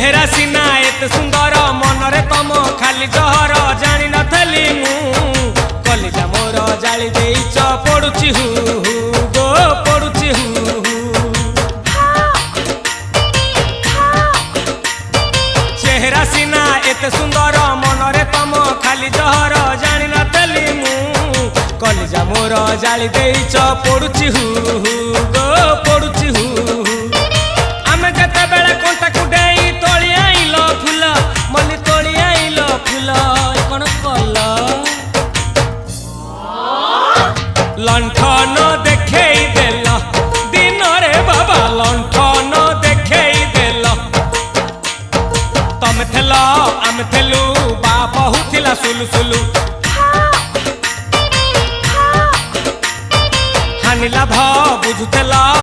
चेहरा सीना एत सुंदर मनरे तम खाली जहर जानी नथली मु कलिजा मोर जाली देइच पड़ुची हु गो पड़ुची हु चेहरा सीना एत सुंदर मनरे तम खाली जहर जानी नथली मु कलिजा मोर जाली देइच पड़ुची हु गो पड़ुची हु आमे केते बेले कोंटा कुडेई तोली आइलो फूल मल्ली तोली आइलो फूल कोन कल लंठन देखेई देल दिन रे बाबा लंठन देखेई देल तमे थेलो आमे थेलु बाप हुथिला सुलु सुलु